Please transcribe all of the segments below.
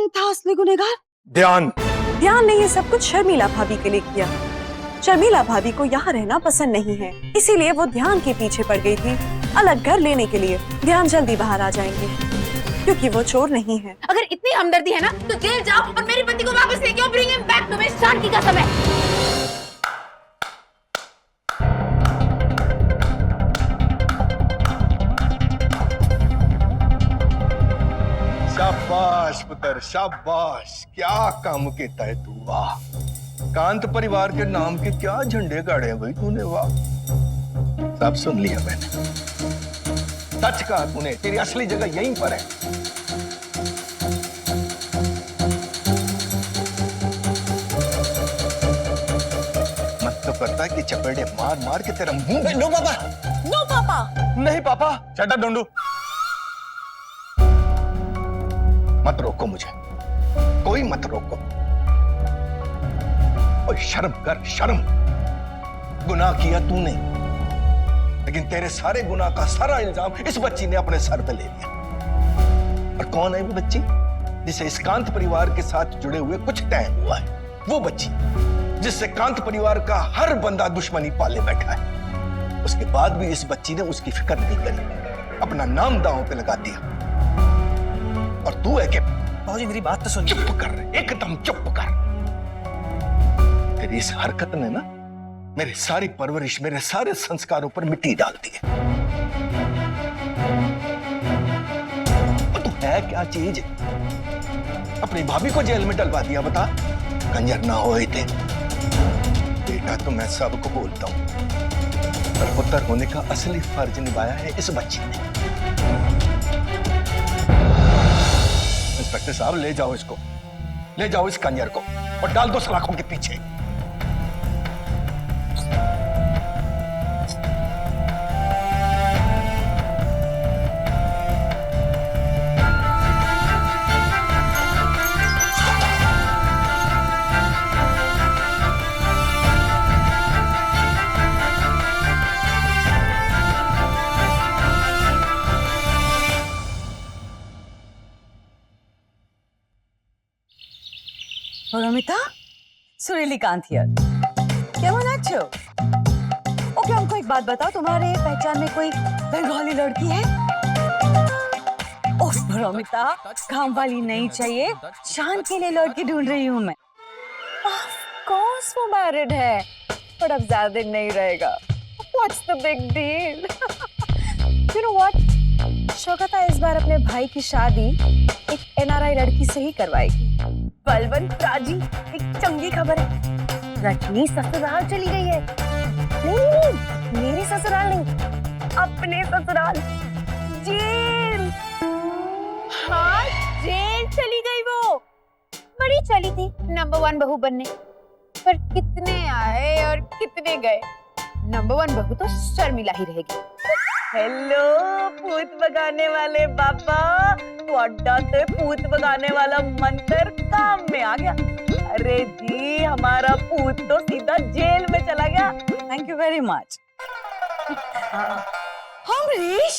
कौन था असली गुनहगार? ध्यान ने ये सब कुछ शर्मिला भाभी के लिए किया। शर्मिला भाभी को यहाँ रहना पसंद नहीं है, इसीलिए वो ध्यान के पीछे पड़ गई थी, अलग घर लेने के लिए। ध्यान जल्दी बाहर आ जाएंगे क्योंकि वो चोर नहीं है। अगर इतनी हमदर्दी है ना तो जेल जाओ और मेरे पति को वापस लेके आओ। Bring him back to me. शांति का समय। शाबाश पुत्र शाबाश, क्या काम किया है तू। वाह, कांत परिवार के नाम के क्या झंडे गाड़े हैं भाई तूने। वाह, सब सुन लिया मैंने। सच कहा तूने, तेरी असली जगह यहीं पर है। मत तो करता है कि चपेटे मार मार के तेरा मुंह। नो पापा, नो पापा। नहीं पापा, चटा डंडू। मत रोको मुझे, कोई मत रोको। ओए शर्म कर, शर्म। गुनाह किया तूने, लेकिन तेरे सारे गुनाह का सारा इल्जाम इस बच्ची ने अपने सर पे ले लिया। और कौन है वो बच्ची जिसे इस कांत परिवार के साथ जुड़े हुए कुछ टाइम हुआ है? वो बच्ची जिससे कांत परिवार का हर बंदा दुश्मनी पाले बैठा है। उसके बाद भी इस बच्ची ने उसकी फिक्र नहीं करी, अपना नाम दांव पे लगा दिया। और तू है कि बाबूजी मेरी बात तो सुनिए। चुप कर, एकदम चुप कर। तेरी इस हरकत ने ना मेरी सारी परवरिश, मेरे सारे संस्कारों पर मिट्टी डाल दी है। और तू है क्या चीज? अपनी भाभी को जेल में डलवा दिया। बता, कंजर ना होए थे। बेटा तो मैं सबको बोलता हूं, पर पुत्र होने का असली फर्ज निभाया है इस बच्ची ने। इंस्पेक्टर साहब, ले जाओ इसको, ले जाओ इस कंजर को और डाल दो सलाखों के पीछे। परमिता, सुरीली कांत हियर। केमन आछो? ओके, हमको एक बात बताओ, तुम्हारे पहचान में कोई बंगाली लड़की है? ओह परमिता, काम वाली नहीं चाहिए, शान के लिए लड़की ढूंढ रही हूँ मैं। ऑफ कोर्स वो मैरिड है, पर अब ज्यादा दिन नहीं रहेगा। What's the big deal? You know what? शौकता इस बार अपने भाई की शादी एक NRI लड़की से ही करवाएगी। बलवंत राजी, एक चंगी खबर है, रजनी ससुराल चली गई है। नहीं, मेरी ससुराल नहीं, अपने ससुराल, जेल। हाँ, जेल चली गई वो। बड़ी चली थी नंबर 1 बहू बनने, पर कितने आए और कितने गए। नंबर 1 बहू तो शर्मिला ही रहेगी। हेलो भूत भगाने वाले बाबा, तो अड्डा से भूत भगाने वाला मंत्र काम में आ गया। अरे जी, हमारा भूत तो सीधा जेल में चला गया। Thank you very much. Amrish,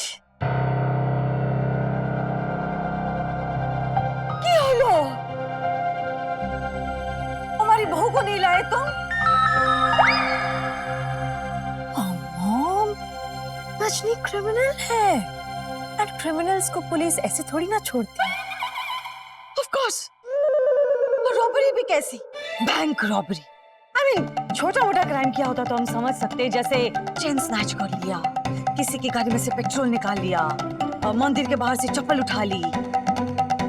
की हलो? हमारी बहू को नहीं लाए तुम? रजनी क्रिमिनल है, और क्रिमिनल्स को पुलिस ऐसे थोड़ी ना छोड़ती है। ऑफ कोर्स, रॉबरी भी कैसी? Bank robbery. आई मीन, छोटा मोटा क्राइम किया होता तो हम समझ सकते हैं, जैसे चेन स्नैच कर लिया, किसी की गाड़ी में से पेट्रोल निकाल लिया, और मंदिर के बाहर से चप्पल उठा ली,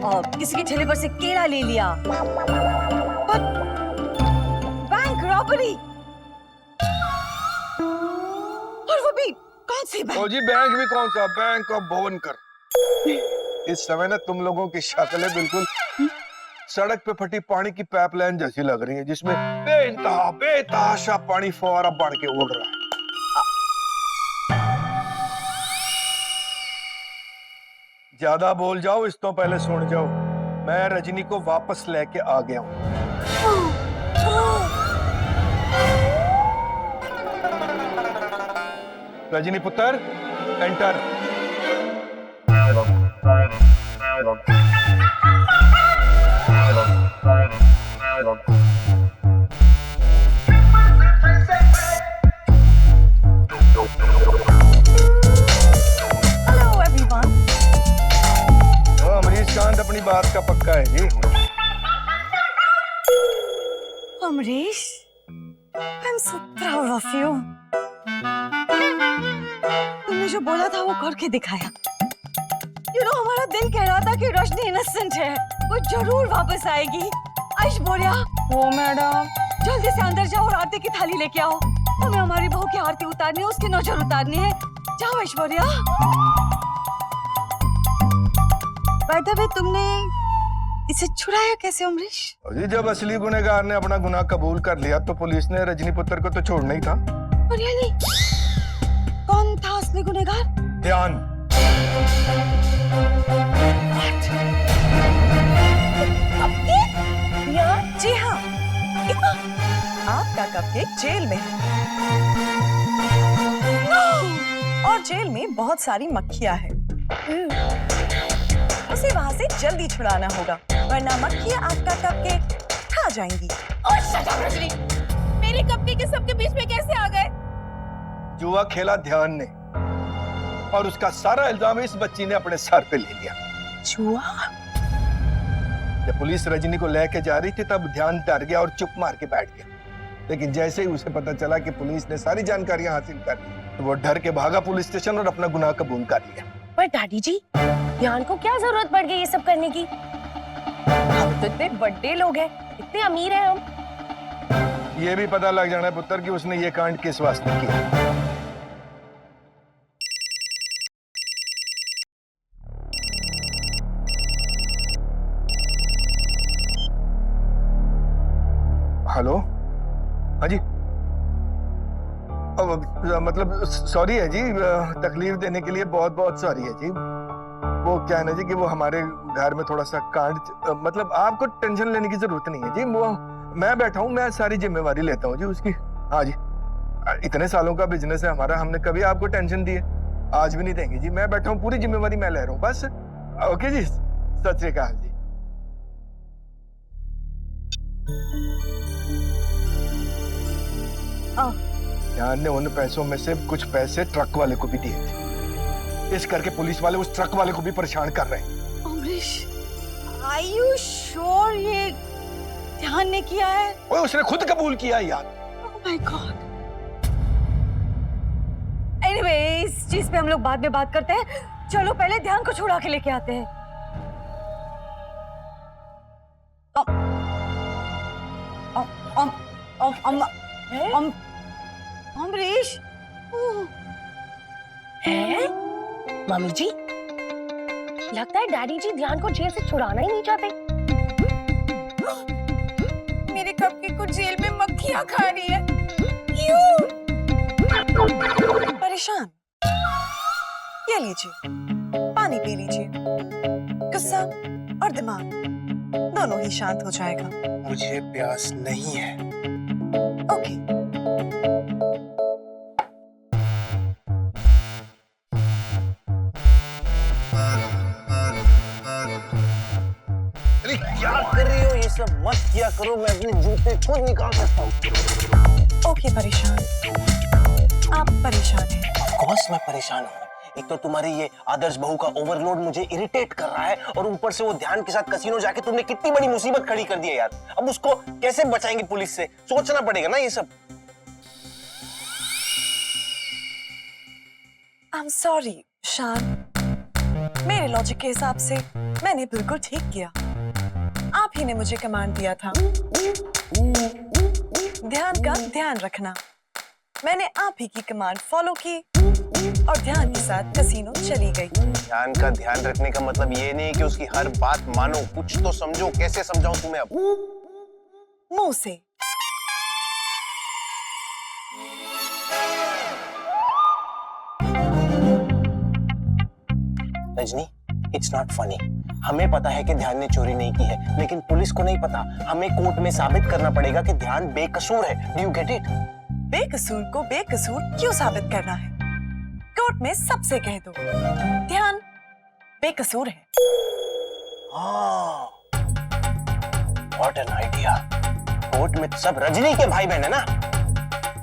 और किसी के ठेले पर से केला ले लिया। बट बैंक रॉबरी, और वो भी कौन सी बैंक? जी बैंक भी कौन सा, बैंक ऑफ भुवनकर। इस समय ना तुम लोगों की शक्लें बिल्कुल सड़क पे फटी पानी की पाइपलाइन जैसी लग रही है, जिसमें बेतहाशा पानी फव्वारा बढ़ के उड़ रहा है। ज्यादा बोल जाओ इस तो पहले सुन जाओ, मैं रजनी को वापस लेके आ गया हूँ। रजनी पुत्र, enter. Hello everyone. Amrish Kant अपनी बात का पक्का है जी। Amrish, I'm so proud of you. तुमने जो बोला था वो करके दिखाया। हमारा दिल कह रहा था कि रोशनी इनोसेंट है, वो जरूर वापस आएगी। ऐश्वर्या, वो मैडम, जल्दी से अंदर जाओ और आरती की थाली लेके आओ। हमें हमारी बहू की आरती उतारनी है, उसकी नजर उतारनी है। जाओ ऐश्वर्या। बाय द वे, तुमने इसे छुड़ाया कैसे अमरीश? जी, जब असली गुनहगार ने अपना गुनाह कबूल कर लिया तो पुलिस ने रजनी पुत्र को तो छोड़ना ही था। रियली? कौन था असली गुनहगार? ध्यान। जी हाँ, आपका कपकेक जेल में है। और जेल में बहुत सारी मक्खियाँ हैं। उसे वहाँ से जल्दी छुड़ाना होगा, वरना मक्खियाँ आपका कपकेक खा जाएंगी। और शट अप रजनी, मेरे कपकेक के सबके बीच में कैसे आ गए? जुआ खेला ध्यान ने और उसका सारा इल्जाम इस बच्ची ने अपने सर पे ले लिया। जुआ? जब पुलिस रजनी को लेके जा रही थी तब ध्यान डर गया और चुप मार के बैठ गया, लेकिन जैसे ही उसे पता चला कि पुलिस ने सारी जानकारियां हासिल कर ली तो वो डर के भागा पुलिस स्टेशन और अपना गुनाह कबूल कर लिया। पर डैडी जी, ध्यान को क्या जरूरत पड़ गई ये सब करने की? हम तो इतने बड़े लोग हैं, इतने अमीर हैं हम। ये भी पता लग जाना है पुत्र कि उसने ये कांड किस वास्ते किया। हेलो, हाँ जी। मतलब सॉरी है जी, तकलीफ देने के लिए बहुत बहुत सॉरी है जी। वो क्या है ना जी कि वो हमारे घर में थोड़ा सा कांड, मतलब आपको टेंशन लेने की जरूरत नहीं है जी। वो मैं बैठा हूँ, मैं सारी जिम्मेवारी लेता हूँ जी उसकी। हाँ जी, इतने सालों का बिजनेस है हमारा, हमने कभी आपको टेंशन दी है? आज भी नहीं देंगे जी। मैं बैठा हूँ, पूरी जिम्मेवारी मैं ले रहा हूँ बस। ओके जी, सत श्री अकाल जी। ध्यान ने उन पैसों में से कुछ पैसे ट्रक वाले को भी दिए थे, इस करके पुलिस वाले उस ट्रक वाले को भी परेशान कर रहे हैं। अमरीश, आर यू श्योर ये ध्यान ने किया है? ओए, उसने खुद कबूल किया यार। Oh my God. एनीवे, इस चीज पे हम लोग बाद में बात करते हैं। चलो पहले ध्यान को छुड़ा के लेके आते हैं। अमरीश, हैं? मम्मी जी, लगता है डैडी जी ध्यान को जेल से छुड़ाना ही नहीं चाहते। मेरे कपकेक को जेल में मक्खियाँ खा रही है। क्यों? परेशान? ये लीजिए, पानी पी लीजिए। गुस्सा और दिमाग दोनों ही शांत हो जाएगा। मुझे प्यास नहीं है। ओके। अरे क्या कर रही हो? ये सब मत किया करो, मैं अपने जूते खुद निकाल सकता हूँ। ओके परेशान, आप परेशान हैं। ऑफ कोर्स मैं परेशान हूँ। एक तो तुम्हारी ये आदर्श बहू का ओवरलोड मुझे इरिटेट कर रहा है और ऊपर से वो ध्यान के साथ कसीनो जाके तुमने कितनी बड़ी मुसीबत खड़ी कर दी है यार। अब उसको कैसे बचाएंगे पुलिस से, सोचना पड़ेगा ना ये सब। आई एम सॉरी शान, मेरे लॉजिक के हिसाब से मैंने बिल्कुल ठीक किया। आप ही ने मुझे कमांड दिया था ध्यान का ध्यान रखना। मैंने आप ही की कमांड फॉलो की और ध्यान के साथ कसीनो चली गई। ध्यान का ध्यान रखने का मतलब ये नहीं कि उसकी हर बात मानो, कुछ तो समझो। कैसे समझाऊं तुम्हें अब? मुंह से। Rajni, it's not funny. हमें पता है कि ध्यान ने चोरी नहीं की है, लेकिन पुलिस को नहीं पता। हमें कोर्ट में साबित करना पड़ेगा कि ध्यान बेकसूर है। Do you get it? बेकसूर को बेकसूर क्यों साबित करना है? कोर्ट में सबसे कह दो ध्यान बेकसूर है। What an idea. कोर्ट में सब रजनी के भाई बहन है ना।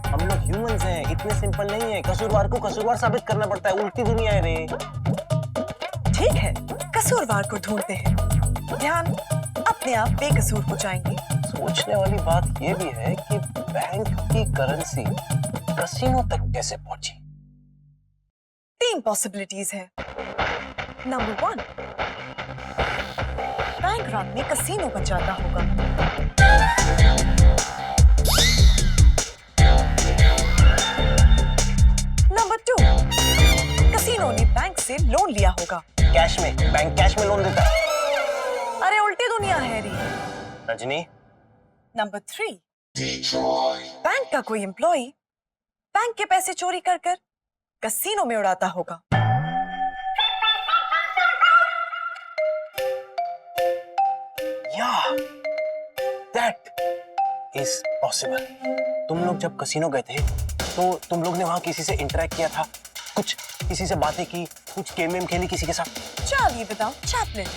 हम लोग ह्यूमंस हैं, इतने सिंपल नहीं है। कसूरवार को कसूरवार साबित करना पड़ता है, उल्टी दुनिया है रे। ठीक है, कसूरवार को ढूंढते हैं। ध्यान अपने आप बेकसूर हो जाएंगे। सोचने वाली बात यह भी है कि बैंक की करेंसी कसिनो तक कैसे पहुंची। 3 पॉसिबिलिटीज है। नंबर 1, बैंक रात में कसीनो बन जाता होगा। नंबर 2, कसीनो ने बैंक से लोन लिया होगा। कैश में, बैंक कैश में लोन देता है। अरे उल्टी दुनिया है री। रजनी, नंबर 3, बैंक का कोई एम्प्लॉय बैंक के पैसे चोरी कर कर कसीनो में उड़ाता होगा। या दैट इज पॉसिबल। तुम लोग जब कसिनो गए थे तो तुम लोग ने वहां किसी से इंटरेक्ट किया था, कुछ किसी से बातें की, कुछ गेम वेम खेली किसी के साथ? चार्ली विदाउट चैपलिन,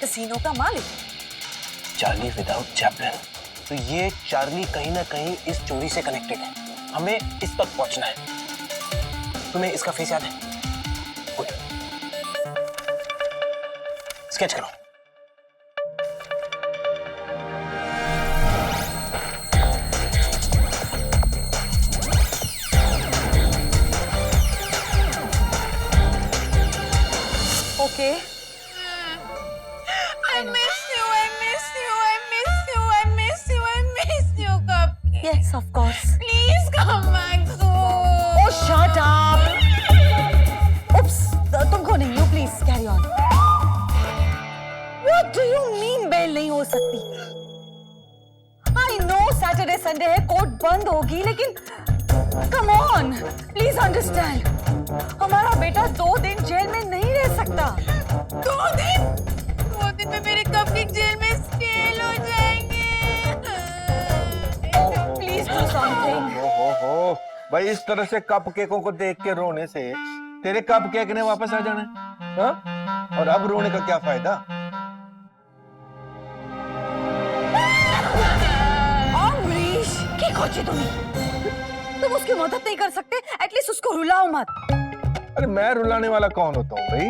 कसीनो का मालिक। Charlie without Chaplin. तो ये चार्ली कहीं ना कहीं इस चोरी से कनेक्टेड है। हमें इस तक पहुंचना है। तुम्हें इसका फेस याद है? गुड, स्केच करो। Okay. I miss you, I miss you, I miss you, I miss you, I miss you, Cupcake. Yes, of course. Please come back soon. Oh, shut up. Oops, तुमको नहीं, you please carry on. What do you mean bail नहीं हो सकती? I know Saturday Sunday है, court बंद होगी, लेकिन come on, please understand. हमारा बेटा 2 दिन जेल में नहीं रह सकता। 2 दिन? 2 दिन में मेरे कपकेक जेल में स्टेल हो जाएंगे। Please do something. हो भाई, इस तरह से कप केकों को देख के रोने से तेरे कप केक ने वापस आ जाना है, हाँ? और अब रोने का क्या फायदा? अमरीश, की खोची तुम उसकी मदद नहीं कर सकते? एटलीस्ट उसको रुलाओ मत। अरे मैं रुलाने वाला कौन होता हूँ भाई?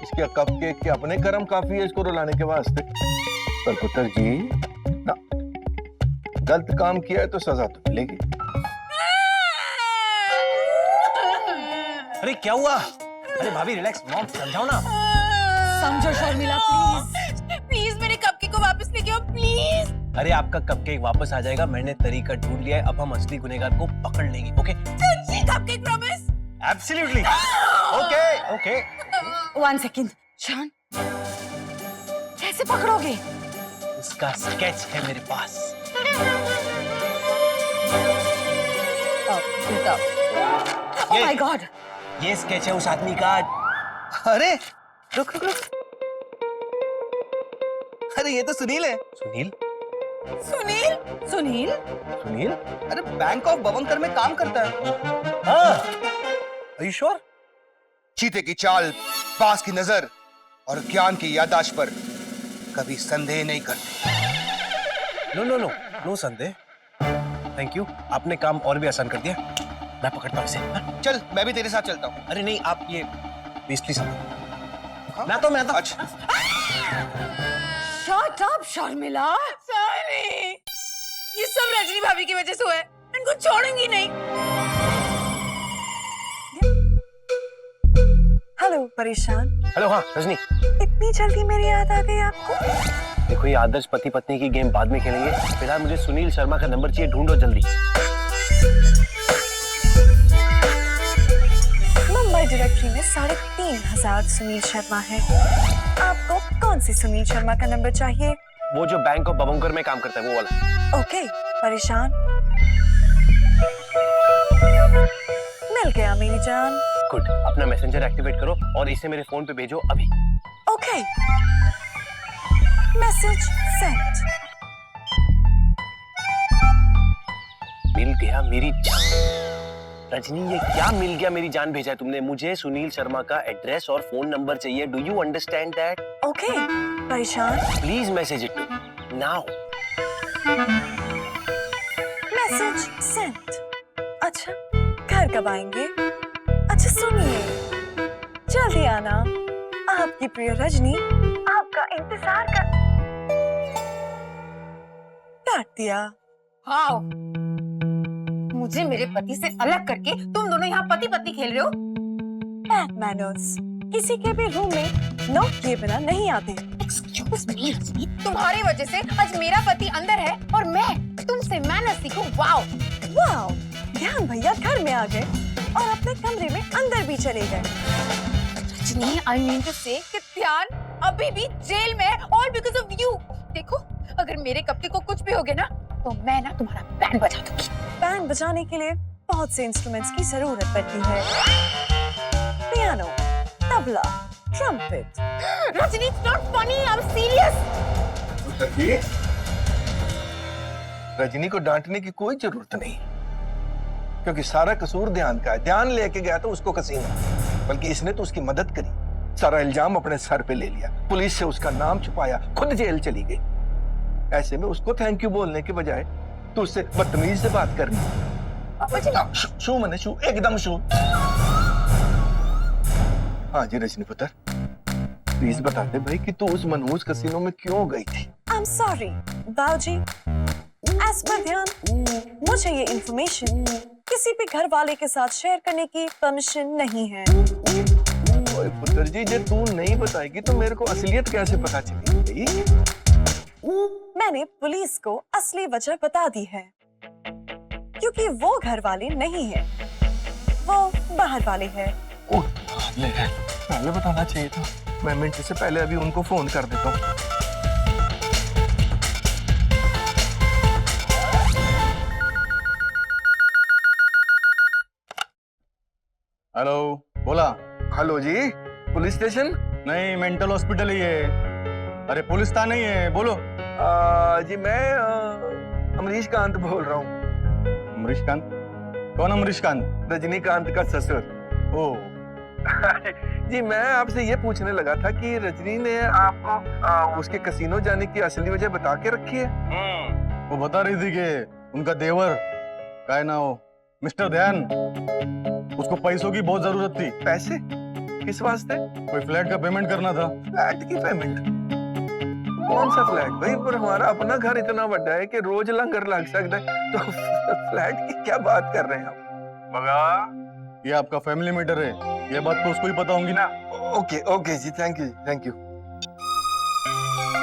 इसके कप केक के अपने कर्म काफी है इसको रुलाने के वास्ते। पर पुत्र जी ना, गलत काम किया है तो सजा तो मिलेगी। अरे क्या हुआ? अरे भाभी रिलैक्स, मॉम समझाओ ना। समझो शर्मिला, प्लीज प्लीज मेरे कपकेक को वापस लेके आओ, प्लीज। अरे आपका कपकेक वापस आ जाएगा, मैंने तरीका ढूंढ लिया है। अब हम असली गुनहगार को पकड़ लेंगे। ओके? सच्ची cupcake promise? Absolutely. Okay okay. 1 second. शान, कैसे पकड़ोगे? उसका स्केच है मेरे पास। ओह माय गॉड, ये स्केच है उस आदमी का। अरे रुक रुक रुक, अरे ये तो सुनील है। सुनील? सुनील? सुनील? सुनील? अरे बैंक ऑफ बवंकर में काम करता है। हाँ। Are you sure? चीते की चाल, बास की नजर और ज्ञान की याददाश्त पर कभी संदेह नहीं करते। नो नो नो, नो संदेह। थैंक यू, आपने काम और भी आसान कर दिया। मैं पकड़ता हूँ इसे। हाँ? चल मैं भी तेरे साथ चलता हूँ। अरे नहीं, आप ये प्लीज मैं तो अच्छा शट अप शर्मिला। सॉरी, ये सब रजनी भाभी की वजह से हुआ है। इनको छोड़ूंगी नहीं। हेलो परेशान, हेलो। हाँ रजनी, इतनी जल्दी मेरी याद आ गई आपको? देखो ये आदर्श पति पत्नी की गेम बाद में खेलेंगे। फिलहाल मुझे सुनील शर्मा का नंबर चाहिए, ढूंढो जल्दी। मुंबई डायरेक्टरी में 3500 सुनील शर्मा है। आपको कौन सी सुनील शर्मा का नंबर चाहिए? वो जो बैंक ऑफ बवंकर में काम करता है वो वाला। ओके परेशान, मिल गया मेरी जान। गुड, अपना मैसेंजर एक्टिवेट करो और इसे मेरे फोन पे भेजो अभी। Okay, message send. मिल गया मेरी जान। रजनी ये क्या मिल गया मेरी जान भेजा है तुमने? मुझे सुनील शर्मा का एड्रेस और फोन नंबर चाहिए। Do you understand that? Okay परेशान, please message it to now. Message sent. अच्छा, घर कब आएंगे? अच्छा सुनिए, जल्दी आना, आपकी प्रिय रजनी आपका इंतजार कर। काट दिया। हाँ, मुझे मेरे पति से अलग करके तुम दोनों यहाँ पति पत्नी खेल रहे हो। बैड मैनर्स, किसी के भी रूम में नॉक किए बिना नहीं आते। एक्सक्यूज मी रजनी, तुम्हारी वजह से आज मेरा पति अंदर है और मैं तुमसे मैनर्स सीखूं। वाओ वाओ, ध्यान भैया घर में आ गए और अपने कमरे में अंदर भी चले गए। रजनी, आई मीन टू से कि ध्यान अभी भी जेल में है, ऑल बिकॉज ऑफ यू। देखो, अगर मेरे कपड़े को कुछ भी हो गया ना तो मैं ना तुम्हारा बैंड बजा दूंगी। बैंड बजाने के लिए बहुत से इंस्ट्रूमेंट्स की जरूरत पड़ती है। Piano, tabla, trumpet. Rajni, it's not funny, I am serious. Rajni को डांटने की कोई जरूरत नहीं, क्योंकि सारा कसूर ध्यान का है। ध्यान लेके गया तो उसको कसीनो, बल्कि इसने तो उसकी मदद करी। सारा इल्जाम अपने सर पे ले लिया, पुलिस से उसका नाम छुपाया, खुद जेल चली गई। ऐसे में उसको थैंक यू बोलने के बजाय तो उससे बदतमीज से बात करनी। शू मने शू, एकदम शू। हाँ जी रजनी पुत्र, प्लीज बता दे भाई कि तू उस मनहूस कसीनो में क्यों गई थी? आई एम सॉरी बाबूजी, एज पर ध्यान मुझे ये इंफॉर्मेशन किसी भी घर वाले के साथ शेयर करने की परमिशन नहीं है। ओए पुत्र जी, जब तू नहीं बताएगी तो मेरे को असलियत कैसे पता चलेगी? मैंने पुलिस को असली वजह बता दी है, क्योंकि वो घर वाले नहीं है, वो बाहर वाले हैं। ओह, पहले बताना चाहिए था। मैं मिनट से पहले अभी उनको फोन कर देता हूँ। हेलो, बोला। हेलो जी, पुलिस स्टेशन? नहीं, मेंटल हॉस्पिटल ही है। अरे पुलिस था नहीं है, बोलो। जी मैं अमरीश कांत बोल रहा हूँ। अमरीशकांत? कौन अमरीशकांत? रजनीकांत का ससुर। ओह, जी मैं आपसे ये पूछने लगा था कि रजनी ने आपको उसके कसीनो जाने की असली वजह बता के रखी है? वो बता रही थी कि उनका देवर क्या ना हो मिस्टर ध्यान, उसको पैसों की बहुत जरूरत थी। पैसे? किस वास्ते? कोई फ्लैट का पेमेंट करना था। फ्लैट की पेमेंट? कौन सा फ्लैट भाई? पर हमारा अपना घर इतना बड़ा है कि रोज लंगर लग सकता है, तो फ्लैट की क्या बात कर रहे हैं आप? मगा, ये आपका फैमिली मैटर है, ये बात तो उसको ही पता होंगी ना। ओके ओके जी, थैंक यू थैंक यू।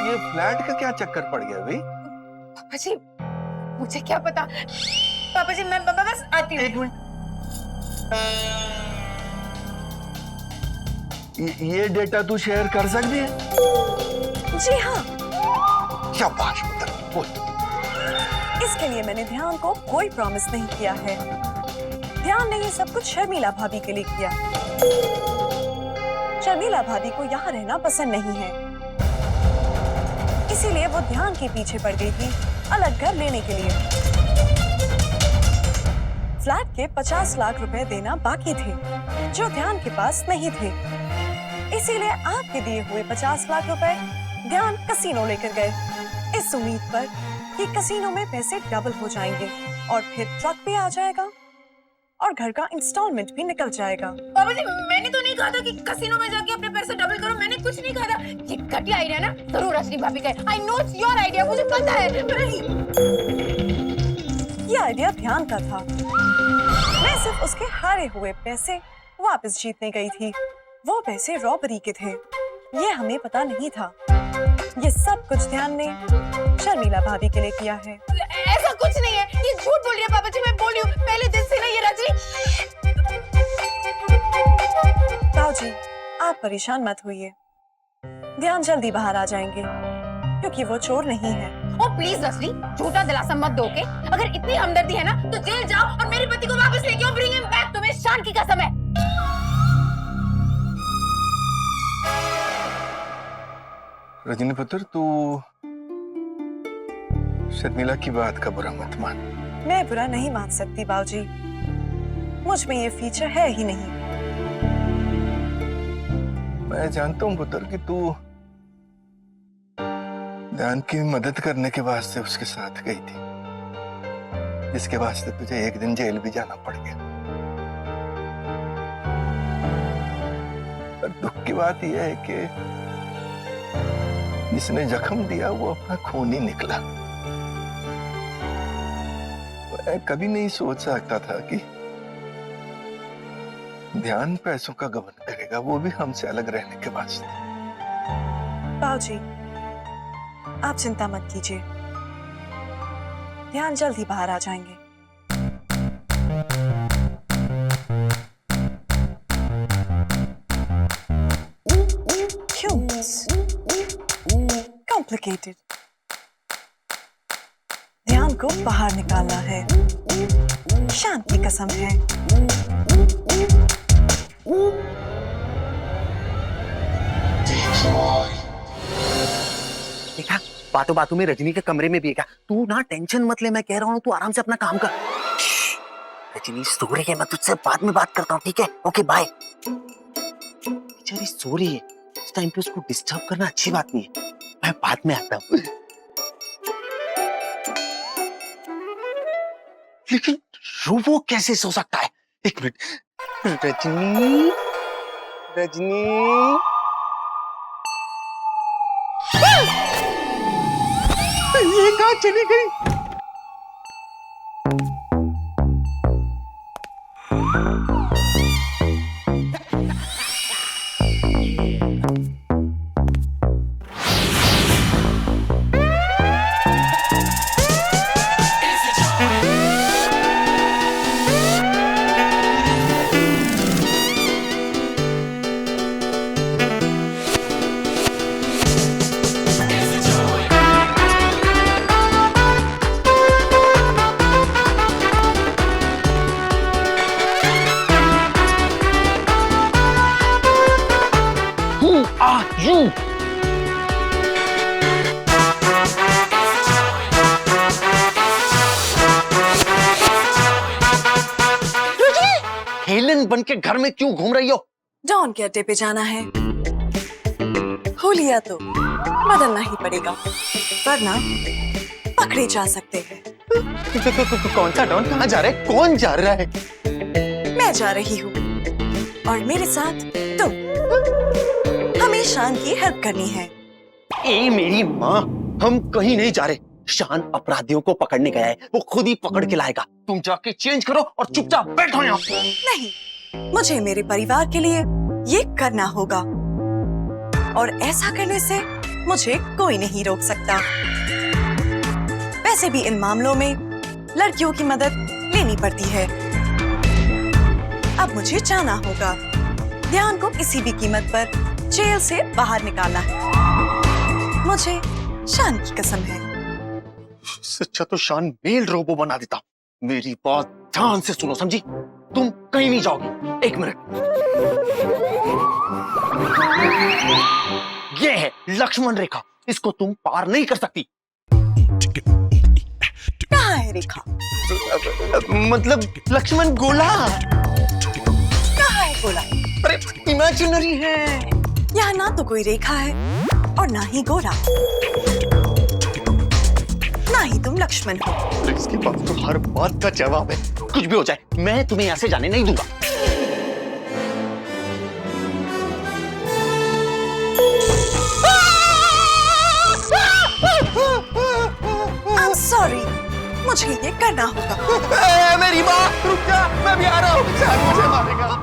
ये फ्लैट का क्या चक्कर पड़ गया भाई? पापा जी, मुझे क्या पता। पापा जी, मैं बस आती हूँ। एक मिनट, ये डेटा तू शेयर कर सकती है? जी हाँ, शाबाश पुत्र, बोल। इसके लिए मैंने ध्यान को कोई प्रॉमिस नहीं किया है। ध्यान ने ये सब कुछ शर्मिला भाभी के लिए किया। शर्मिला भाभी को यहाँ रहना पसंद नहीं है, इसीलिए वो ध्यान के पीछे पड़ गई थी अलग घर लेने के लिए। फ्लैट के 50 लाख रुपए देना बाकी थे, जो ध्यान के पास नहीं थे। इसीलिए आपके दिए हुए 50 लाख रुपए ध्यान कसीनो लेकर गए, इस उम्मीद पर कि कसीनो में पैसे डबल हो जाएंगे और फिर ट्रक भी आ जाएगा और घर का इंस्टॉलमेंट भी निकल जाएगा। पापा जी, मैंने तो नहीं कहा था कि कसिनो में जाके अपने पैसे डबल करो। मैंने कुछ नहीं कहा था। ये घटिया आइडिया ना जरूर रजनी भाभी का है। I know it's your idea, मुझे पता है। ये आइडिया ध्यान का था। मैं सिर्फ उसके हारे हुए पैसे वापस जीतने गई थी। वो पैसे रॉबरी के थे, ये हमें पता नहीं था। ये सब कुछ ध्यान ने शर्मिला भाभी के लिए किया है। ऐसा कुछ नहीं है, ये झूठ बोल रही है पापा जी। मैं बोल रही हूँ, पहले दिन से ना ये रजनी। ताऊजी, आप परेशान मत होइए, ध्यान जल्दी बाहर आ जाएंगे, क्योंकि वो चोर नहीं है। ओ प्लीज रजनी, झूठा दिलासा मत दो के। अगर इतनी हमदर्दी है ना तो जेल जाओ और मेरे पति को वापस लेके आओ। ब्रिंग हिम बैक, तुम्हें शान की कसम है। रजनी पुत्र, तू शर्मिला की बात का बुरा मत मान। मैं बुरा नहीं मान सकती बाबूजी, मुझ में ये फीचर है ही नहीं। मैं जानता हूँ पुत्र कि तू ध्यान की मदद करने के वास्ते उसके साथ गई थी, जिसके वास्ते तुझे एक दिन जेल भी जाना पड़ गया। पर दुख की बात यह है कि जिसने जख्म दिया वो अपना खून ही निकला। मैं कभी नहीं सोच सकता था कि ध्यान पैसों का गबन करेगा, वो भी हमसे अलग रहने के वास्ते। बाबूजी, आप चिंता मत कीजिए, ध्यान जल्द ही बाहर आ जाएंगे। क्यों? कॉम्प्लिकेटेड। ध्यान को बाहर निकालना है, शांति की कसम है। देखा, बातों बातों में रजनी के कमरे में भी है क्या? तू ना टेंशन मत ले, मैं कह रहा हूँ, तू आराम से अपना काम कर। रजनी सो रही है, मैं तुझसे बाद में बात करता हूँ, ठीक है? Okay bye. बेचारी सो रही है, इस टाइम पे उसको डिस्टर्ब करना अच्छी बात नहीं है। मैं बाद में आता हूँ। लेकिन वो कैसे सो सकता है? एक मिनट। रजनी, रजनी, ये कहाँ चली गई? You. हेलन बन के घर में क्यों घूम रही हो? डॉन के अड्डे पे जाना है, हुलिया तो बदलना ही पड़ेगा, वरना पकड़े जा सकते हैं। कौन सा डॉन? कहाँ जा रहे? कौन जा रहा है? मैं जा रही हूँ और मेरे साथ तुम। हमें शान की हेल्प करनी है। ए मेरी माँ, हम कहीं नहीं जा रहे। शान अपराधियों को पकड़ने गया है, वो खुद ही पकड़ के लाएगा। तुम जाके चेंज करो और चुपचाप बैठो यहाँ। नहीं, मुझे मेरे परिवार के लिए ये करना होगा और ऐसा करने से मुझे कोई नहीं रोक सकता। वैसे भी इन मामलों में लड़कियों की मदद लेनी पड़ती है। अब मुझे जाना होगा। ध्यान को किसी भी कीमत पर जेल से बाहर निकालना है। मुझे शान की कसम है। सच्चा तो शान मेल रोबो बना देता। मेरी बात ध्यान से सुनो, समझी? तुम कहीं नहीं जाओगी। एक मिनट, ये है लक्ष्मण रेखा, इसको तुम पार नहीं कर सकती। कहाँ है रेखा? मतलब लक्ष्मण गोला। कहाँ है गोला? अरे इमेजिनरी है। यहाँ ना तो कोई रेखा है और ना ही गोला, ना ही तुम लक्ष्मण हो। इसके पास तो हर बात का जवाब है। कुछ भी हो जाए, मैं तुम्हें यहाँ से जाने नहीं दूंगा। I'm sorry, मुझे ये करना होगा। मेरी माँ, रुक जा, मैं भी आ रहा हूँ। शान मुझे मारेगा।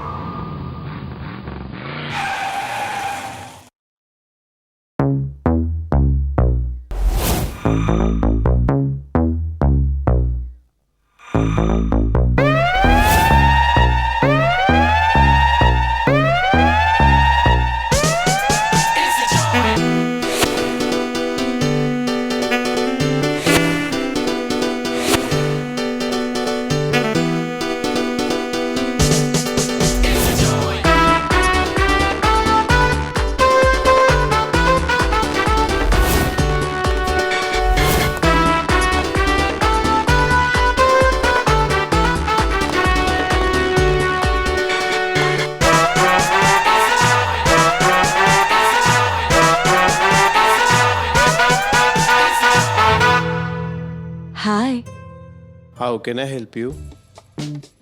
How can I help you?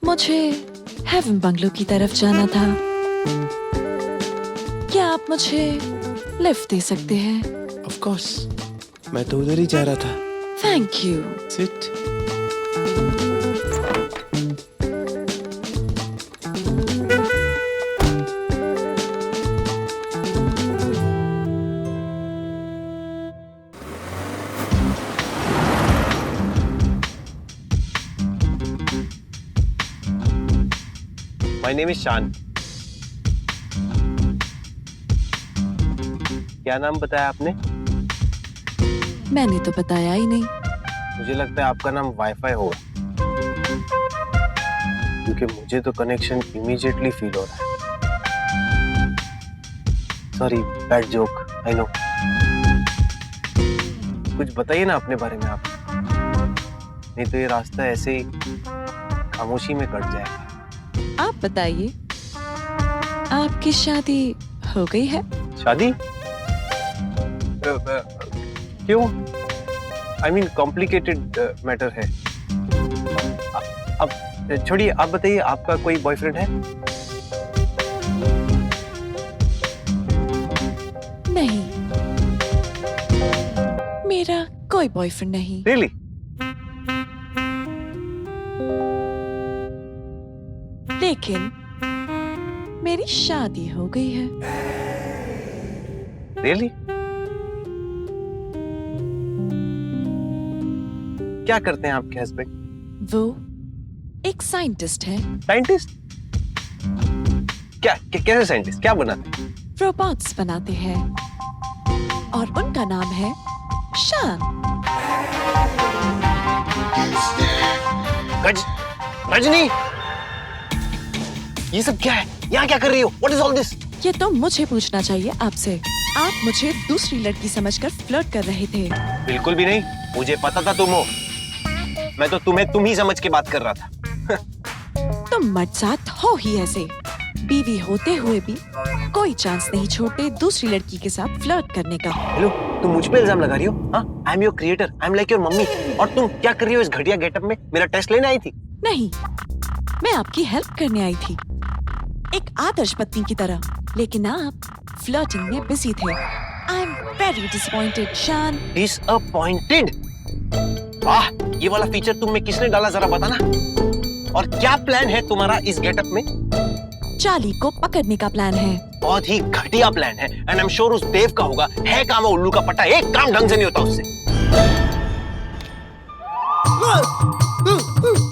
मुझे हेवन बंगलो की तरफ जाना था। क्या आप मुझे लिफ्ट दे सकते हैं? Of course. मैं तो उधर ही जा रहा था। Thank you. Sit. My name is शान। क्या नाम बताया आपने? मैंने तो बताया ही नहीं। मुझे लगता है आपका नाम वाईफाई होगा, क्योंकि मुझे तो कनेक्शन इमीडिएटली फील हो रहा है। Sorry, bad joke, I know. कुछ बताइए ना अपने बारे में आप, नहीं तो ये रास्ता ऐसे ही खामोशी में कट जाएगा। आप बताइए, आपकी शादी हो गई है? शादी? क्यों? I mean कॉम्प्लिकेटेड मैटर है। अब छोड़िए, आप बताइए, आपका कोई बॉयफ्रेंड है? नहीं, मेरा कोई बॉयफ्रेंड नहीं। Really? लेकिन मेरी शादी हो गई है। Really? क्या करते हैं आपके हस्बैंड? वो एक साइंटिस्ट है। साइंटिस्ट? कैसे साइंटिस्ट? क्या बनाते हैं? रोबोट्स बनाते हैं और उनका नाम है शान। रजनी, ये सब क्या है? यहाँ क्या कर रही हो? What is all this? ये तो मुझे पूछना चाहिए आपसे। आप मुझे दूसरी लड़की समझकर फ्लर्ट कर रहे थे। बिल्कुल भी नहीं, मुझे पता था तुम हो। मैं तो तुम्हें तुम ही समझ के बात कर रहा था। तुम मर्द हो ही ऐसे, बीवी होते हुए भी कोई चांस नहीं छोड़ते दूसरी लड़की के साथ फ्लर्ट करने का। हेलो, तुम मुझ पे इल्जाम लगा रही हो? हाँ, I am your creator, I am like your mummy. और तुम क्या कर रही हो इस घटिया गेटअप में? मेरा टेस्ट लेने आई थी? नहीं, मैं आपकी हेल्प करने आई थी, एक आदर्श पत्नी की तरह। लेकिन आप फ्लर्टिंग में बिजी थे। आई एम वेरी डिसअपॉइंटेड शान। डिसअपॉइंटेड? वाह, ये वाला फीचर तुम में किसने डाला, जरा बताना। और क्या प्लान है तुम्हारा इस गेटअप में? चार्ली को पकड़ने का प्लान है। बहुत ही घटिया प्लान है, एंड आई एम श्योर उस देव का होगा। है काम वो उल्लू का पट्टा, एक काम ढंग से नहीं होता उससे।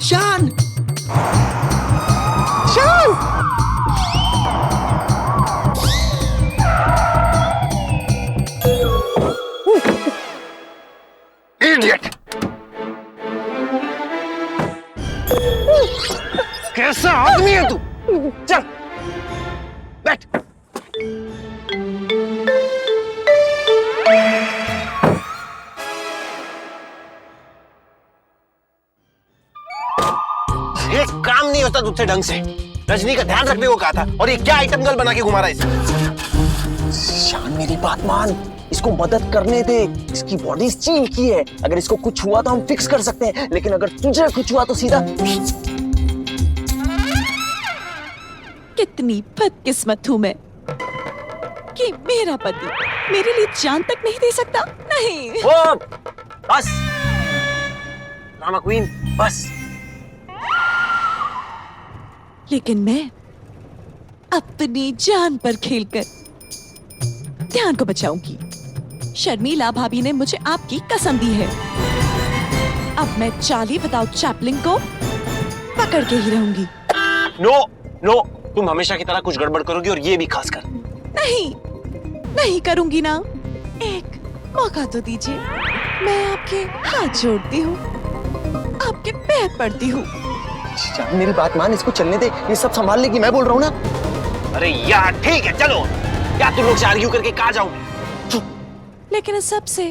शान! शान! Idiot! कैसा आदमी है तू? चल बैठ। ये काम नहीं होता तुझसे ढंग से। रजनी का ध्यान रखने को कहा था, और ये क्या आइटम गर्ल बना के घुमा रहा है इसे? शान, मेरी बात मान, इसको मदद करने दे। इसकी बॉडी स्टील की है, अगर इसको कुछ हुआ तो हम फिक्स कर सकते हैं, लेकिन अगर तुझे कुछ हुआ तो सीधा। कितनी बदकिस्मत हूँ मैं कि मेरा पति मेरे लिए जान तक नहीं दे सकता। नहीं। ओ, बस ड्रामा क्वीन, बस। लेकिन मैं अपनी जान पर खेलकर ध्यान को बचाऊंगी। शर्मिला भाभी ने मुझे आपकी कसम दी है। अब मैं चार्ली विदाउट चैपलिन को पकड़ के ही रहूंगी। नो नो, तुम हमेशा की तरह कुछ गड़बड़ करोगी, और ये भी खासकर। नहीं, नहीं करूंगी ना। एक मौका तो दीजिए। मैं आपके हाथ जोड़ती हूँ, आपके पैर पड़ती हूँ। मेरी बात मान, इसको चलने दे, ये सब संभाल लेगी, मैं बोल रहा हूँ ना। अरे यार ठीक है, चलो। क्या तुम लोग से आर्ग्यू करके कहाँ जाओगे? लेकिन इस सबसे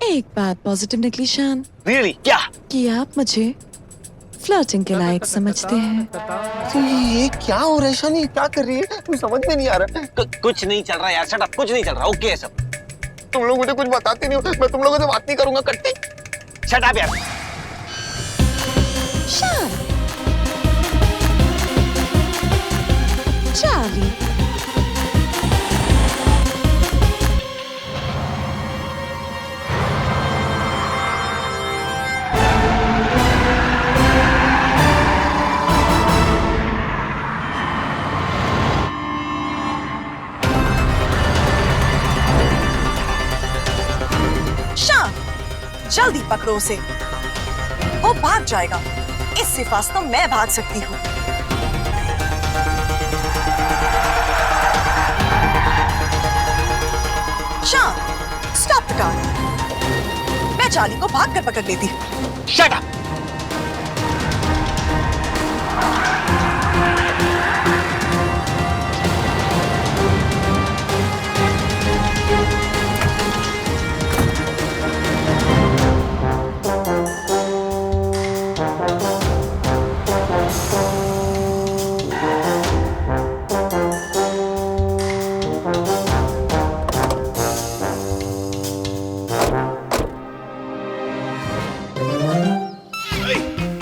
एक बात पॉजिटिव निकली शान। Really? क्या? कि आप मुझे फ्लर्टिंग के लायक समझते हैं। ये क्या हो रहा है शानी? क्या कर रही है? मुझे समझ में नहीं आ रहा। कुछ नहीं चल रहा यार, शट अप, कुछ नहीं चल रहा। ओके है सब। तुम लोग मुझे कुछ बताते नहीं हो, मैं तुम लोगों से बात नहीं करूंगा। कट्टी, शट अप यार। शान, चार्ली, शान, जल्दी पकड़ो उसे, वो भाग जाएगा। इससे फास्ट तो मैं भाग सकती हूँ। शान, स्टॉप द कार। मैं चार्ली को भाग कर पकड़ लेती हूँ। Shut up.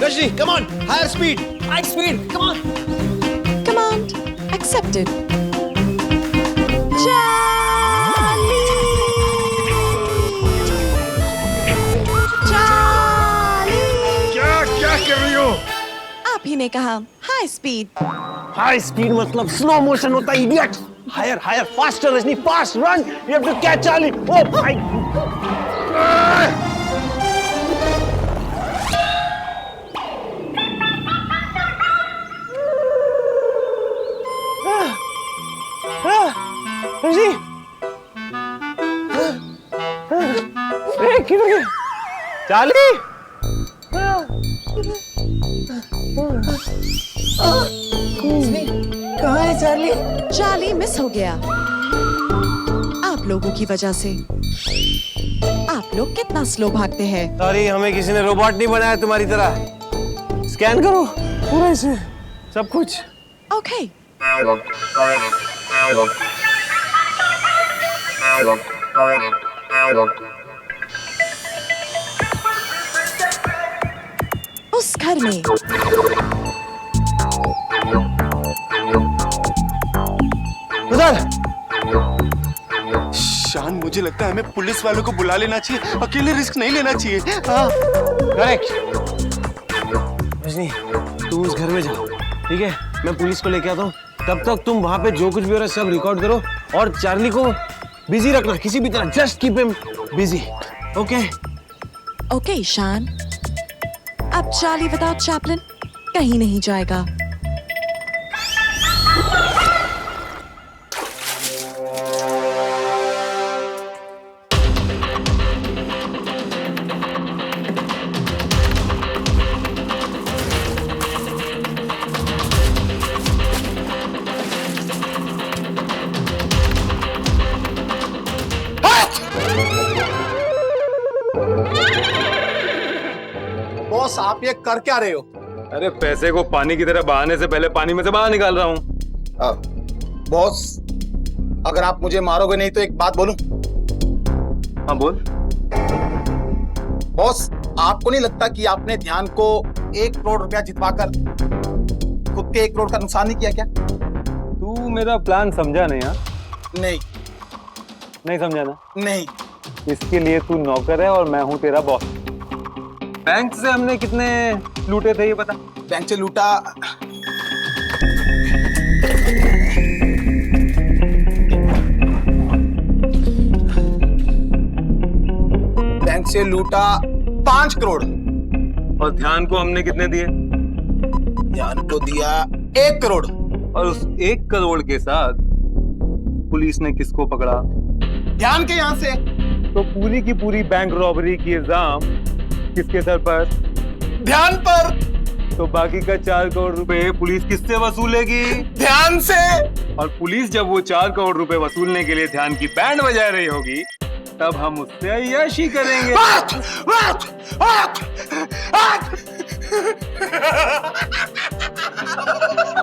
Rajni, come on, higher speed. High speed, come on. command accepted. Charlie, Charlie, क्या कर रही हो? आप ही ने कहा हाई स्पीड। हाई स्पीड मतलब स्लो मोशन होता है, idiot. Higher higher, faster Rajni, fast run. You have to catch Charlie. ओ भाई। रजनी, किधर गए? चार्ली। कहाँ है चार्ली? चार्ली मिस हो गया आप लोगों की वजह से। आप लोग कितना स्लो भागते हैं। सॉरी, हमें किसी ने रोबोट नहीं बनाया तुम्हारी तरह। स्कैन करो पूरा इसे, सब कुछ। ओके, उस घर में उधर। शान, मुझे लगता है हमें पुलिस वालों को बुला लेना चाहिए, अकेले रिस्क नहीं लेना चाहिए। हाँ करेक्ट। रजनी, तुम उस घर में जाओ, ठीक है? मैं पुलिस को लेके आता हूँ। तब तक तुम वहाँ पे जो कुछ भी हो रहा है सब रिकॉर्ड करो और चार्ली को बिजी रखना किसी भी तरह। Just keep him busy, okay? Okay शान, अब चार्ली विदाउट चैपलिन कहीं नहीं जाएगा। बॉस, आप ये कर क्या रहे हो? अरे पैसे को पानी की तरह बहाने से पहले पानी में से बाहर निकाल रहा हूँ। बॉस, अगर आप मुझे मारोगे नहीं तो एक बात बोलूं? हाँ बोल। बॉस, आपको नहीं लगता कि आपने ध्यान को 1 करोड़ रुपया जितवाकर खुद के 1 करोड़ का नुकसान नहीं किया क्या? तू मेरा प्लान समझा नहीं? हाँ, नहीं समझा ना? नहीं। इसके लिए तू नौकर है और मैं हूँ तेरा बॉस। बैंक से हमने कितने लूटे थे ये बता। बैंक से लूटा बैंक से लूटा 5 करोड़। और ध्यान को हमने कितने दिए? ध्यान को दिया 1 करोड़। और उस 1 करोड़ के साथ पुलिस ने किसको पकड़ा? ध्यान के यहाँ से। तो पूरी की पूरी बैंक रॉबरी की इल्जाम किसके सर पर? ध्यान पर। तो बाकी का 4 करोड़ रुपए पुलिस किससे वसूलेगी? ध्यान से। और पुलिस जब वो 4 करोड़ रुपए वसूलने के लिए ध्यान की बैंड बजा रही होगी तब हम उससे अय्याशी करेंगे।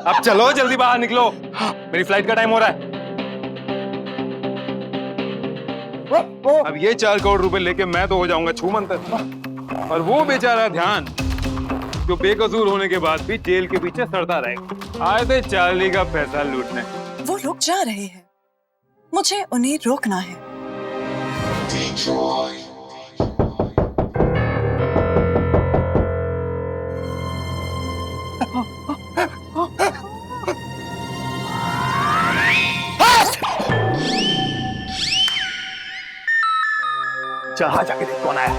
अब चलो जल्दी बाहर निकलो, मेरी फ्लाइट का टाइम हो रहा है। अब ये 4 करोड़ रुपए लेके मैं तो हो जाऊंगा छूमंतर, और वो बेचारा ध्यान जो बेकसूर होने के बाद भी जेल के पीछे सड़ता रहेगा। आए थे चार्ली का पैसा लूटने। वो रुक जा रहे हैं, मुझे उन्हें रोकना है। चल जाके देख कौन आया।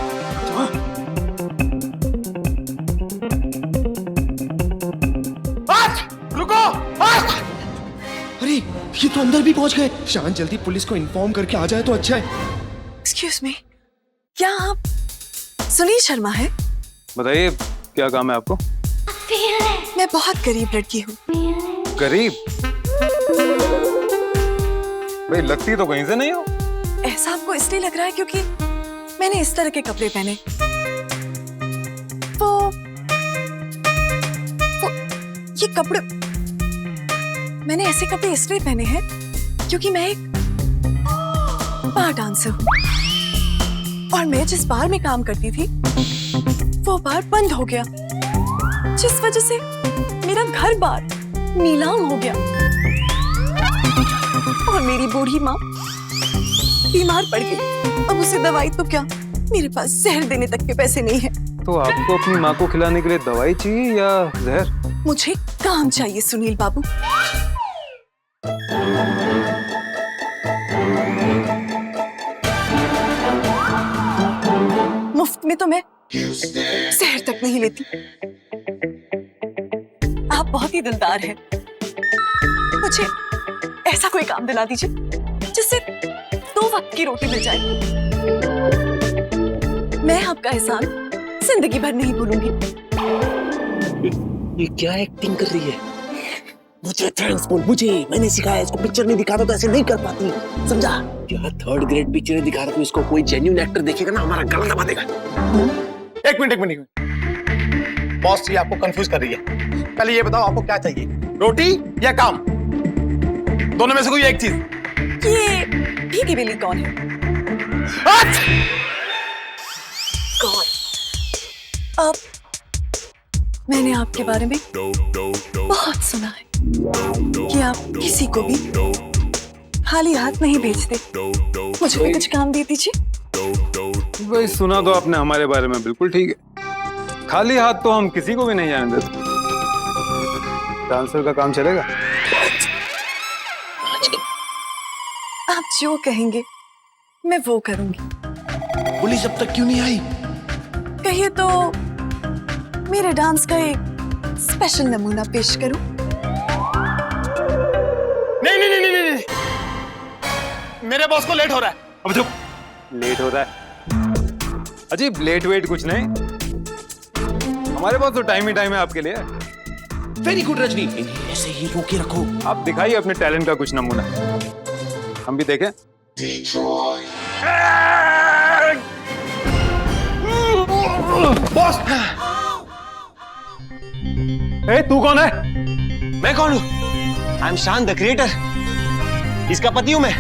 रुको। अरे ये तो अंदर भी पहुंच गए। शान जल्दी पुलिस को इन्फॉर्म करके आ जाए तो अच्छा है। एक्सक्यूज मी, क्या आप सुनील शर्मा है? बताइए क्या काम है आपको? मैं बहुत गरीब लड़की हूँ। गरीब? भाई लगती तो कहीं से नहीं हो। ऐसा आपको इसलिए लग रहा है क्योंकि मैंने इस तरह के कपड़े पहने। वो ये कपड़े मैंने ऐसे कपड़े इसलिए पहने हैं क्योंकि मैं एक बार डांसर हूँ और मैं जिस बार में काम करती थी वो बार बंद हो गया, जिस वजह से मेरा घर बार नीलाम हो गया और मेरी बूढ़ी माँ बीमार पड़ गई। अब उसे दवाई तो क्या, मेरे पास जहर देने तक के पैसे नहीं है। तो आपको अपनी माँ को खिलाने के लिए दवाई चाहिए या जहर? मुझे काम चाहिए सुनील बाबू। मुफ्त में तो मैं जहर तक नहीं लेती। आप बहुत ही दिलदार हैं। मुझे ऐसा कोई काम दिला दीजिए जिससे 2 वक्त की रोटी मिल जाए। मैं आपका एहसान जिंदगी भर नहीं भूलूंगी। ये क्या एक्टिंग कर रही है? मुझे थैंक्स बोल, मुझे मैंने सिखाया इसको। पिक्चर नहीं दिखाता तो ऐसे नहीं कर पाती, समझा? यहाँ 3rd ग्रेड पिक्चर दिखा रहा तो इसको कोई जेन्युइन एक्टर देखेगा ना हमारा गला दबा देगा। एक मिनट। बॉस ये आपको कंफ्यूज कर रही है। पहले ये बताओ आपको क्या चाहिए, रोटी या काम? दोनों में से कोई एक चीज। ये भीगी बिल्ली कौन है? कौन? अब मैंने आपके बारे में बहुत सुना है कि आप किसी को भी खाली हाथ नहीं भेजते। मुझे भी कुछ काम दे दीजिए। भाई सुना तो आपने हमारे बारे में बिल्कुल ठीक है। खाली हाथ तो हम किसी को भी नहीं जाने देते। डांसर का काम चलेगा? आप जो कहेंगे मैं वो करूंगी। पुलिस अब तक क्यों नहीं आई? कहिए तो मेरे डांस का एक स्पेशल नमूना पेश करूं? नहीं, मेरे बॉस को लेट हो रहा है। अब चुप। लेट हो रहा है? अजीब लेट वेट कुछ नहीं, हमारे पास तो टाइम ही टाइम है आपके लिए। वेरी गुड रजनी, ऐसे ही रोके रखो। आप दिखाइए अपने टैलेंट का कुछ नमूना, हम भी देखें। बॉस, ए, तू कौन है? मैं कौन हूँ? आई एम शान द क्रिएटर। इसका पति हूँ मैं।